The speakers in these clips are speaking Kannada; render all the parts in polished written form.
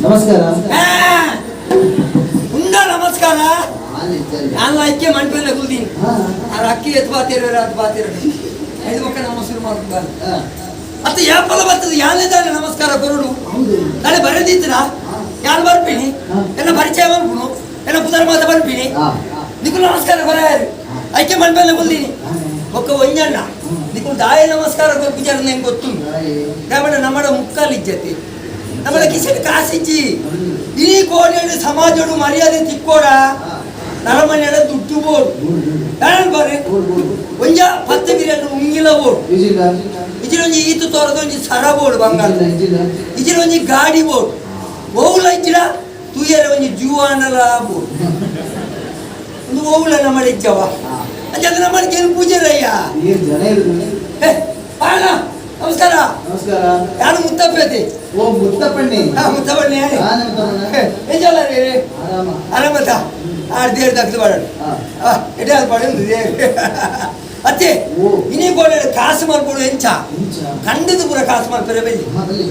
ನಮಸ್ಕಾರ. ಉಂಡ ನಮಸ್ಕಾರ. ನಾನು ಅಕ್ಕಿ ಮಂಟಪಲ್ಲ ಕೂತೀನಿ. ಅಕ್ಕಿ ಎತ್ತು ಬಾತಿರೋ ಅದು ಬಾತಿರೋ ಐದು ಮಕ್ಕಳು ನಮ್ಮ ಶುರು ಮಾಡ್ತಾರೆ. ಮತ್ತೆ ಯಾಪಲ ಬರ್ತದೆ ಯಾನಿದ್ದಾನೆ ನಮಸ್ಕಾರ ಕೊರಡು ನಾಳೆ ಬರೆದಿತ್ತಿನ ಯಾರು ಬರ್ಪೀನಿ ಎಲ್ಲ ಪರಿಚಯ ಬರ್ಬಿಡು ಎಲ್ಲ ಪುದರ್ ಮಾತ ಬರ್ಪೀನಿ ನಿಖುಲ್ ನಮಸ್ಕಾರ ಬರಾರು ಅಕ್ಕಿ ಮಂಟಪಲ್ಲ ಕೂತೀನಿ ಒಕ್ಕ ಒಂಜಣ್ಣ ನಿಖುಲ್ ದಾಯ ನಮಸ್ಕಾರ ಪೂಜಾರ ನಂಗೆ ಗೊತ್ತು ನಮ್ಮ ಮುಕ್ಕಲಿಜ್ಜತಿ ನಮ್ಮ ಕಿಶನ್ ಕಾಸಿಜ್ಜಿ ಇಡೀ ಕೋಣೆಡು ಸಮಾಜಡು ಮರ್ಯಾದೆ ತಿಕ್ಕೋಡ ನರಮನೆಯ ದುಡ್ಡು ಬೋಡು ಯಾರು ಬರ್ರಿ ಒಂಜ ಪತ್ತೆ ಬಿರಿಯನ್ನು ಉಂಗಿಲ ಬೋಡು ಇಜಿರೊಂಜಿ ಈತು ತೋರದೊಂಜಿ ಸರ ಬೋಡು ಬಂಗಾರ ಇಜಿರೊಂಜಿ ಗಾಡಿ ಬೋಡು ಓವುಲ ಇಜ್ಜಿಡ ತೂಯರ ಒಂಜಿ ಜುವಾನಲ ಬೋಡು ಒಂದು ಓವುಲ ನಮ್ಮ ಇಜ್ಜವ ಅಂಜದ ನಮ್ಮ ಏನು ಪೂಜೆ ರಯ್ಯ ಬಾಣ ನಮಸ್ಕಾರ. ನಮಸ್ಕಾರ. ಯಾರು ಮುತ್ತಪ್ಪೈತಿ? ಓ ಮುತ್ತಪ್ಪಣ್ಣಿ. ಮುತ್ತಪ್ಪಣ್ಣಿ ನಿಜಲ್ಲ ರೀ ಆರಾಮತ ದೇವ್ರ ದಗ್ದು ಬಾಡ ಎಡೆ ಅದು ಬಾಡ ಅತ್ತೆ ಇನ್ನೇ ಬೋಡ ಕಾಸು ಮಾಡ್ಕೊಡು ಎಂಚ ಕಂಡದ ಪುರ ಕಾಸು ಮಾಡ್ತಾರೆ ಬೆಲ್ಲಿ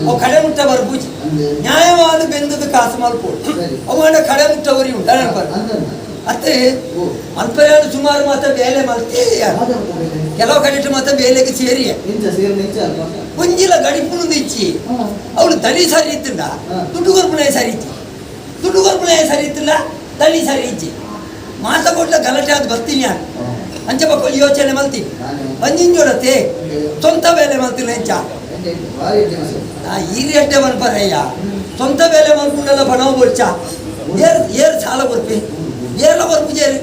ಅವು ಕಡೆ ಮುಟ್ಟ ಬರ ಪೂಜೆ ನ್ಯಾಯವಾದ ಬೆಂದದ ಕಾಸು ಮಾಡ್ಕೊಡು ಅವು ಕಡೆ ಮುಟ್ಟ ಬರಿ ಉಂಟು ಅತ್ತೆ ಮಲ್ಪರ್ಯಾಡು ಸುಮಾರು ಮಾತ್ರ ಬೇಲೆ ಮಲ್ತೇ ಕೆಲವು ಕಡೆ ಮಾತ್ರ ಬೇಲೆಗೆ ಸೇರಿಯ ಒಂಜಿಲ ಗಡಿಪುಣದ ಇಚ್ಚಿ ಅವಳು ತಳಿ ಸರಿ ಇತ್ತಿಲ್ಲ ದುಡ್ಡು ಗೊರ್ಪುಣೆ ಸರಿ ಇಚ್ಚಿ ದುಡ್ಡು ಗೊರ್ಪುಣೆ ಸರಿ ಇತ್ತಿಲ್ಲ ತಳಿ ಸರಿ ಇಚ್ಚಿ ಮಾತ ಕೊಟ್ಟ ಗಲಾಟೆ ಅದು ಬರ್ತೀನಿ ನಾನು ಅಂಚೆ ಮಕ್ಕಳು ಯೋಚನೆ ಮಲ್ತೀನಿ ಬಂಜಿಂಜೋಡತ್ತೆ ಸ್ವಂತ ಬೇಲೆ ಮಲ್ತಿಲ್ಲ ಎಂಚ ಈ ರೇಟೆ ಮಲ್ಪರಯ್ಯ ಸ್ವಂತ ಬೇಲೆ ಮಲ್ಕೊಂಡೆಲ್ಲ ಬಣವ ಬೋರ್ಚ ಏರ್ ಸಾಲ ಬರ್ಪಿ ಏರ್ಲ ಬರ್ಪು ಜೇರಿ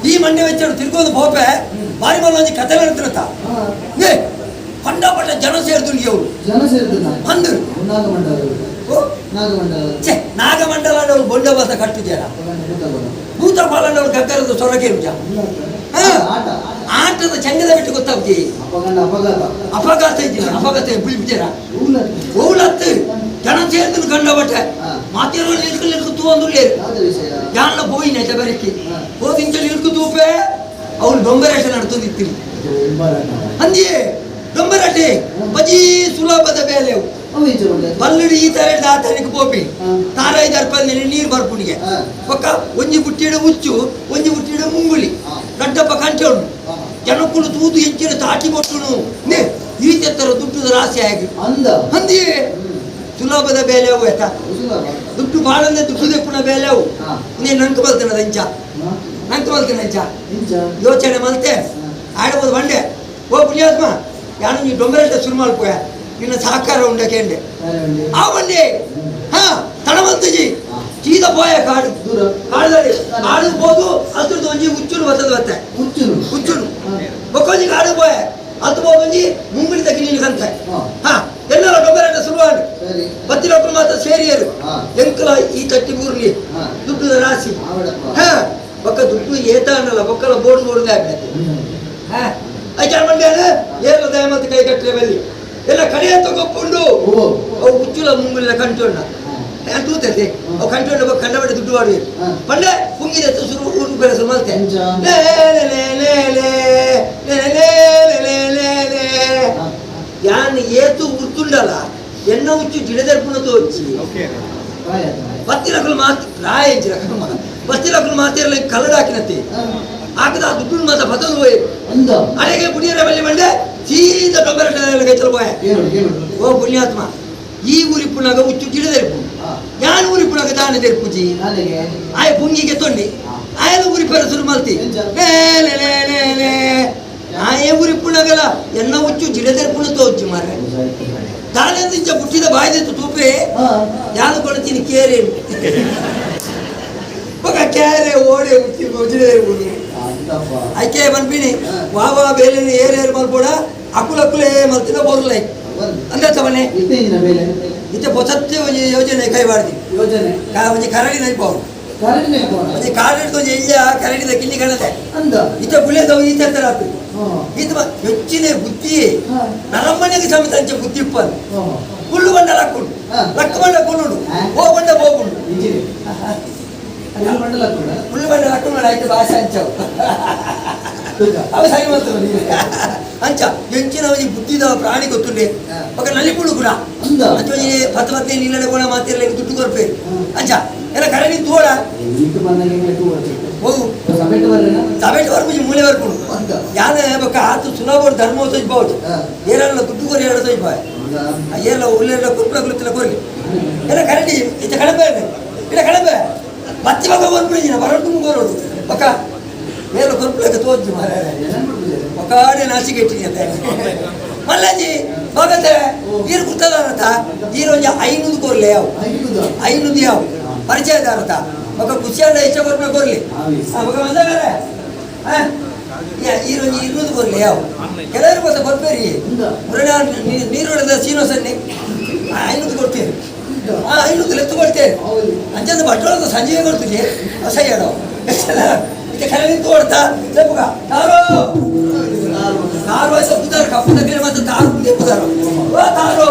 ಈ ಮಂಡ್ಯ ವೆಚ್ಚ ತಿರ್ಗೋದು ಪೋಪೆ ಬಾರಿ ಮಲ್ಲ ಒಂಜಿ ಕತೆ ಹೇಳ್ತಿರತ್ತ ಏ ಕಂಡಪಟ್ಟ ಜನ ಸೇರಿದ್ರು ಇವರು ಅಂದರು ನಾಗಮಂಡಲ ಬೊಂಡಬಾಸ ಕಟ್ಟಿದ್ಯಾರ ಭೂತ ಪಾಲನವ್ರು ಗಗ್ಗರದ ಸೊರಗೆ ಉಂಟ ಆಟದ ಚಂಗದ ಬಿಟ್ಟು ಗೊತ್ತಾಗ್ತಿ ಅಪಘಾತ ಇದ್ದಿಲ್ಲ ಅಪಘಾತ ಬಿಳ್ಬಿಟ್ಟಾರ ಓಲತ್ತು ಜನ ಸೇರಿದ್ರು ಕಂಡಪಟ್ಟೆ ಮಾತೇರೋ ನಿಲ್ಕು ಒಂದು ಯಾನ ಹೋಯಿನ ಬರಕ್ಕೆ ಹೋಗಿಂಚ ನಿಲ್ಕು ತೂಪೆ ಅವ್ರು ದೊಂಬರಾಟ ನಡ್ತೋದಿತ್ತಿಲ್ಲ ಅಂದಿಯೇ ದೊಂಬರಾಟೆ ಬಜಿ ಸುಲಭದ ಬೇಲೆವು ಬಲ್ಲಡಿ ಈ ತರ ದಾತನಿಗೆ ಪೋಪಿ ತಾರಾಯಿ ದರ್ಪಲ್ ನೀರು ಬರ್ಪುಡಿಗೆ ಪಕ್ಕ ಒಂಜಿ ಬುಟ್ಟಿಡ ಹುಚ್ಚು ಒಂಜಿ ಬುಟ್ಟಿಡ ಮುಂಗುಳಿ ದೊಡ್ಡಪ್ಪ ಕಂಚೆ ಉಂಟು ಜನಕ್ಕಳು ತೂದು ಹೆಚ್ಚಿನ ತಾಟಿ ಕೊಟ್ಟುನು ಈ ತೆತ್ತರ ದುಡ್ಡು ರಾಶಿ ಆಗಿ ಅಂದಿಯೇ ಸುಲಭದ ಬೇಲೆವು ಆಯ್ತ ದುಡ್ಡು ಬಾಳಂದ್ರೆ ದುಡ್ಡು ತೆಪ್ಪುನ ಬೇಲೆವು ನೀನು ನಂಕ ಬಲ್ತೇನೆ ಅಂಚ ನಂಕ ಬಲ್ತೇನೆ ಅಂಚ ಯೋಚನೆ ಮಲ್ತೆ ಆಡಬಹುದು ಬಂಡೆ ಓ ಪುಣ್ಯಾತ್ಮ ಯಾನು ನೀ ಡೊಂಬರಾಟ ಶುರು ಮಾಡ್ಕೋಯ ನಿನ್ನ ಸಹಕಾರ ಉಂಡಕೆಂಡೆ ಆ ಬಂಡೆ ಹಾ ತಡಮಂತಜಿ ಚೀದ ಪೋಯ ಕಾಡು ಕಾಡದಲ್ಲಿ ಕಾಡು ಹೋದು ಅದ್ರದ್ದು ಒಂಜಿ ಹುಚ್ಚುನು ಬರ್ತದ ಬತ್ತೆ ಹುಚ್ಚುನು ಬೊಕ್ಕೊಂಜಿ ಕಾಡು ಪೋಯ ಅದು ಹೋಗಿ ಮುಂಗುಳಿ ತಗಿ ನೀನು ಕಂತೆ ಹಾ ಎಲ್ಲರ ಡೊಂಬರಾಟ ಶುರುವಾಡು ಬತ್ತಿಲೊಬ್ಬರು ಮಾತ್ರ ಸೇರಿಯರು ಎಂಕಲ ಈ ತಟ್ಟಿ ಊರ್ಲಿ ದುಡ್ಡು ರಾಶಿ ಹಾ ಬೊಕ್ಕ ದುಡ್ಡು ಏತ ಅನ್ನಲ್ಲ ಬೊಕ್ಕಲ ಬೋರ್ಡು ಬೋರ್ಡ್ ಆಗ್ಬೇಕು ಹಾ ಐಚಾರ ಮಂಡ್ಯಾನ ಏಳು ದಯ ಮತ್ತು ಕೈ ಕಟ್ಟಲೆ ಬಲ್ಲಿ ಎಲ್ಲ ಕಡೆ ತಗೊಪ್ಪುಂಡು ಅವು ಹುಚ್ಚುಲ ಮುಂಗುಳಿನ ಕಂಟೋಣ್ಣ ತೂತೈತೆ ಅವು ಕಂಟೋಣ್ಣ ಕಂಡಬಟ್ಟೆ ದುಡ್ಡು ಮಾಡಿ ಪಂಡೆ ಪುಂಗಿದೆ ಶುರು ಊರು ಬೆಳೆಸು ಮಲ್ತೆ ಯಾನ್ ಏತು ಉರ್ತುಂಡಲ್ಲ ಎನ್ನ ಹುಚ್ಚು ಜಿಡದರ್ಪುಣ ತೋಚಿ ಪತ್ತಿರಕಲು ಮಾತಿ ರಾಯ ಪತ್ತಿರಕಲು ಮಾತಿರಲ್ಲ ಕಲ್ಲಡಾಕಿನತ್ತೆ ಆಕದ ದುಡ್ಡು ಮಾತ ಬದಲು ಹೋಯ್ ಅಡೆಗೆ ಪುಡಿಯರ ಬಲ್ಲಿ ಬಂಡೆ ಸೀದಾ ಡೊಂಬರ ಪೋಯ ಓ ಪುಣ್ಯಾತ್ಮ ಈ ಊರಿಪ್ಪುನಾಗ ಹುಚ್ಚು ಗಿಡದೆರ್ಪು ಯಾನ್ ಊರಿಪ್ಪುನಾಗ ದಾನೆ ತೆರ್ಪುಜಿ ಆಯ ಪುಂಗಿಗೆ ತೊಂಡಿ ಆಯನ ಊರಿಪ್ಪರ ಶುರು ಮಲ್ತಿ ಆಯ ಊರಿಪ್ಪುನಾಗಲ್ಲ ಎನ್ನ ಹುಚ್ಚು ಗಿಡದೆರ್ಪುನ ತೋಚು ಮಾರ ದಾನೆಂದಿಂಚ ಪುಟ್ಟಿದ ಬಾಯ್ದೆತ್ತು ತೂಪೆ ಯಾನು ಕೊಡ್ತೀನಿ ಕೇರೆ ಕ್ಯಾರೆ ಓಡೆ ಹುಚ್ಚಿ ಆಯ್ಕೆ ಬಂದ್ಬಿನಿ ವಾವ ಬೇಲೆ ಏರೇರು ಮಲ್ಬೋಡ ಅಕುಲೇ ಮಲ್ತಿನ ಬೋರ್ಲೈ ಅಂದ್ರೆ ತವನೆ ಇತ್ತೆ ಪೊಸತ್ತೆ ಒಂಜಿ ಯೋಜನೆ ಕೈವಾಡ್ದಿ ಯೋಜನೆ ಒಂಜಿ ಕರಡಿ ನೈಪವ್ರು ಒಂಜಿ ಕಾಡಿಡ್ದು ಒಂಜಿ ಎಯ್ಯ ಕರಡಿದ ಕಿಲ್ಲಿ ಕಣದೆ ಇತ್ತೆ ಬುಳೆದವು ಈ ತರ ಹಾಕಿ ಇದು ಹೆಚ್ಚಿನ ಬುದ್ಧಿ ನರಮ್ಮನೆಗೆ ಸಮೇತ ಅಂಚೆ ಬುದ್ಧಿ ಇಪ್ಪದು ಹುಲ್ಲು ಬಂಡ ಲಕ್ಕುಂಡು ಲಕ್ಕ ಬಂಡ ಕೊಲ್ಲುಡು ಹೋ ಬಂಡ ಹೋಗುಂಡು ಹುಲ್ಲು ಬಂಡ ಲಕ್ಕುಂಡು ಆಯ್ತು ಭಾಷೆ ಅಂಚವು ಅವ ಸರಿ ಮಾಡ್ತಾರೆ ಅಂಚ ಎಂಚಿನ ಬುದ್ಧಿದ ಪ್ರಾಣಿ ಗೊತ್ತುಂಡೆ ఒక నలిపుడు కూడా అంచ 10 నీళ్ళ కూడా మాత్రలే దుడ్డు కొరపే అంచ ఎలా కరెని తోడా ఇంటి ಬಂದಾಗ ಓ ಸಬೇಟ್ ವರೆಗೂ ಮೂಲೆ ವರೆಗೂ ಯಾನೆ ಬಕ ಆತು ಸುಲಭ ಧರ್ಮ ತೋಜ್ಬಹುದು ಏರಲ್ಲ ದುಡ್ಡು ಕೊರಿ ಹೇಳ ತೋಜ್ಬಾಯ್ ಅಯ್ಯಲ್ಲ ಉಲ್ಲೆಲ್ಲ ಕುರ್ಪಳ ಕುಳಿತಲ ಕೊರ್ಲಿ ಎಲ್ಲ ಕರೆನಿ ಇತ ಕಳಬೆ ಇಲ್ಲ ಕಳಬೆ ಬತ್ತಿ ಬಕ ಬರ್ಬಿಡಿನ ಬರೋದು ಮುಂಗೋರೋದು ಬಕ ಮೇಲ ಕುರ್ಪಳಕ್ಕೆ ತೋಜ್ಜು ಮಾರೆ ಒಕಾಡೆ ನಾಚಿಕೆ ಇಟ್ಟಿದೆ ಮಲ್ಲಾಜಿ ಭಗತೆ ಈರು ಕುತ್ತದಾರತ ಈರೊಂಜ 500 ಕೊರ್ಲೆ ಯಾವ 500 ಯಾವ ಪರಿಚಯದಾರತ ఒక కుర్చీలో ఇచ్చగొట్టిన కొర్లి ఒక మందగారే ఈరోజు 200 కొర్లి ಕೆಲವರು ಕೊತ್ತ ಕೊಡ್ಬೇರಿ ನೀರು ಸೀನೋಸ್ ಅನ್ನಿ 500 ಕೊಡ್ತೇವೆ 500 ಎತ್ತು ಕೊಡ್ತೇವೆ ಅಂಚಂದ ಬಟ್ಟೊಳಗೆ ಸಂಜೆ ಕೊಡ್ತೀವಿ ಅಸಹ್ಯಡೋ ಕರೆ ನಿಂತು ಕೊಡ್ತಾ చెప్పుగా ತಾರೋ ವಯಸ್ಸು ಪುದಾರ ಕಪ್ಪು ಮತ್ತೆ ತಾರು ಮುಂದೆ ಪುದಾರ ತಾರೋ